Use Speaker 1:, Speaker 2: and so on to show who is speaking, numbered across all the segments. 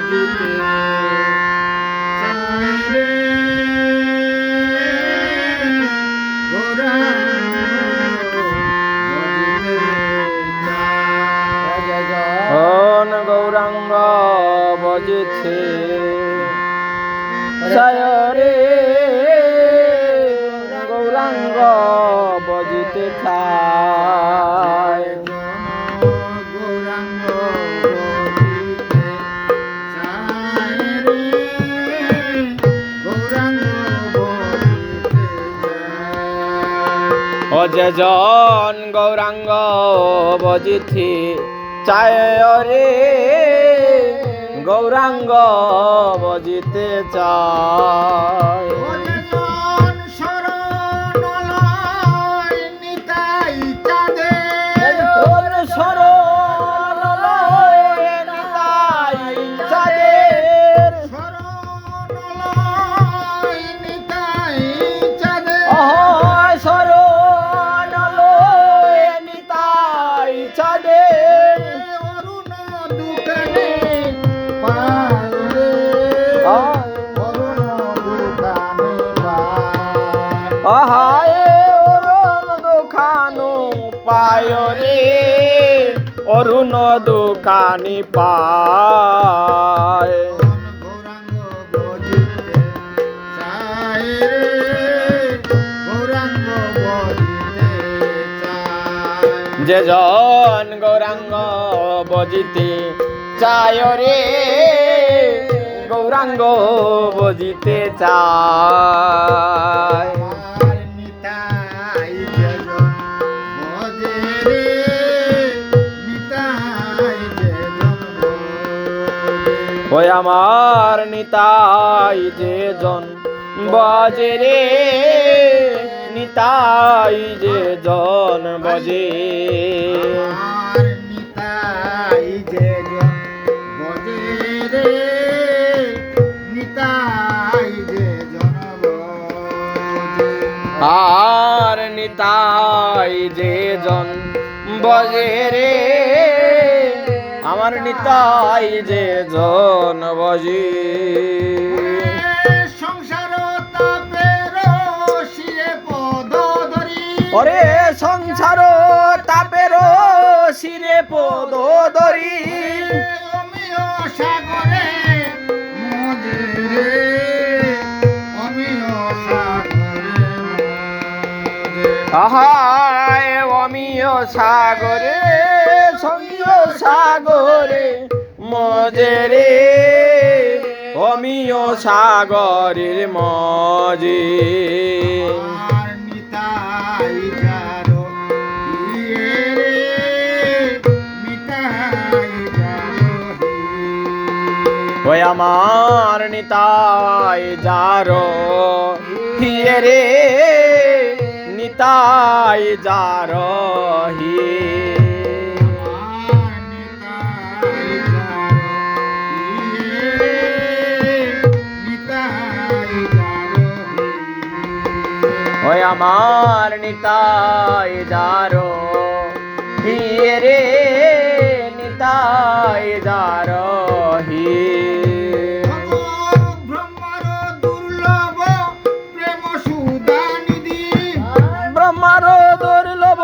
Speaker 1: বজিতে চায় রে
Speaker 2: গৌরাঙ্গ বজিতে চায় রে গৌরাঙ্গ বজিতে চায়
Speaker 1: গৌরাঙ্গ বজিতে চায় রে গৌরাঙ্গ বজিতে চায়
Speaker 2: ও যে জন গৌরাঙ্গ বজিতে চায় রে গৌরাঙ্গ বজিতে চায় অরুণ দোকানি পায়
Speaker 1: গৌরাঙ্গ বজিতে চায় রে গৌরাঙ্গ বজিতে চায়
Speaker 2: যে জন গৌরাঙ্গ বজিতে চায় রে গৌরাঙ্গ বজিতে চায় ওই আমার নিতাই যে জন বজে রে নিতাই যে জন বজে
Speaker 1: নিতাই যে জন বজে রে নিতাই যে জন বজে
Speaker 2: আর নিতাই যে জন বজে রে আমার নিতাই যে জন বজে
Speaker 1: সংসার তাপের শিরে পদ ধরি
Speaker 2: ওরে সংসার তাপের শিরে পদ ধরি
Speaker 1: অমিয় সাগরে মজে রে অমিয় সাগরে
Speaker 2: আহায় অমিয় সাগরে সমীয় সাগরে মজে রে অমিয় সাগরের মজে
Speaker 1: নিতাই যারো হিয়ে রে নিতাই যারো
Speaker 2: ওই আমার নিতাই যারো হিয়ে রে নিতাই যারো হিয়ে ওই আমার নিতাই যারো হিয়ে রে নিতাই যারো হিয়ে
Speaker 1: ব্রহ্মার দুর্লভ প্রেম সুদানিধি
Speaker 2: ব্রহ্মার দুর্লভ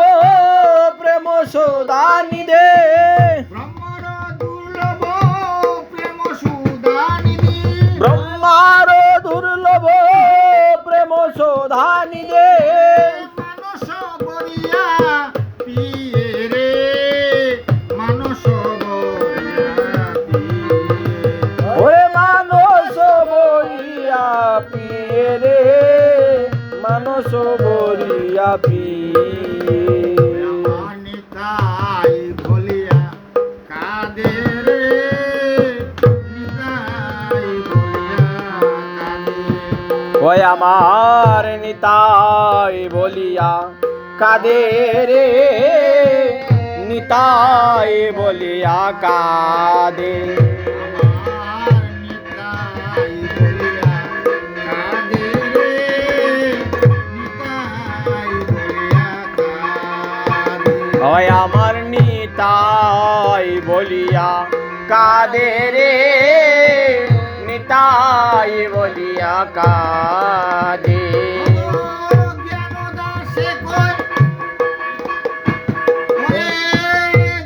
Speaker 2: প্রেম সুদানিধি
Speaker 1: ব্রহ্মার দুর্লভ প্রেম সুদানিধি
Speaker 2: ব্রহ্মার দুর্লভ প্রেম সুদানিধি
Speaker 1: মানস বরিয়া পিয়ে রে মানস বরিয়া পিয়ে
Speaker 2: ওরে মানস বরিয়া পিয়ে রে মানস বরিয়া পিয়ে
Speaker 1: নিতাই বলিয়া কাঁদে রে নিতাই বলিয়া কাঁদে
Speaker 2: ওই আমার নিতাই বলিয়া কাঁদে রে নিতাই বলিয়া কাঁদে
Speaker 1: আমার নিতাই বলিয়া কাঁদে রে নিতাই বলিয়া কাঁদে
Speaker 2: ওই আমার নিতাই বলিয়া কাঁদে রে নিতাই বলিয়া কাঁদে
Speaker 1: জ্ঞান দাসে কয় ওরে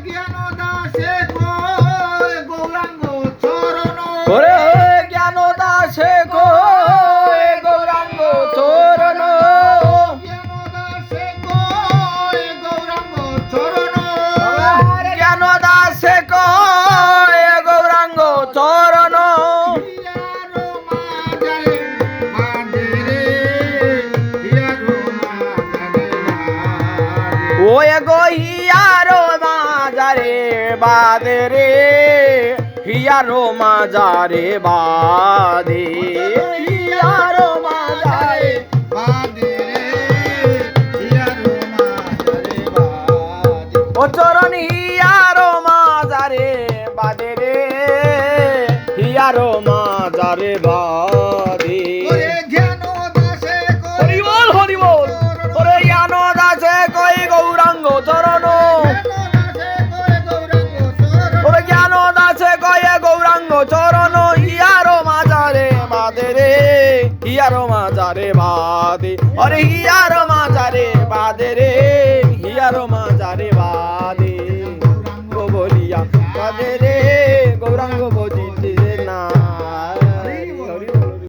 Speaker 1: জ্ঞান দাসে কয় গৌরাঙ্গ চরণ
Speaker 2: ওরে জ্ঞান দাসে কয় গৌরাঙ্গ চরণ
Speaker 1: জ্ঞান দাসে কয় গৌরাঙ্গ চরণ
Speaker 2: জ্ঞান দাসে কয় গৌরাঙ্গ চরণ
Speaker 1: হিয়ারো মাঝারে বাঁধে রে
Speaker 2: হিয়ারো মাজারে বাদে হিয়ারো মাজারে বাদে
Speaker 1: হিয়ারো মাঝারে বাঁধে
Speaker 2: ও চরণ হিয়ারো মাজারে বাদে রে হিয়ারো মাজারে বাদে
Speaker 1: ওরে জ্ঞান দাসে
Speaker 2: হরি বল হরি বল ওরে জ্ঞান দাসে কই গৌরাঙ্গ চরণ ওরে জ্ঞান দাসে কয়ে গৌরাঙ্গ চরণ হিয়ারো মাজারে বাদে রে হিয়ারো মাজারে বাদে অরে হিয়ারো মাজারে বাদে রে হিয়ারো মাজারে বাদে ও বলিয়া বাদে রে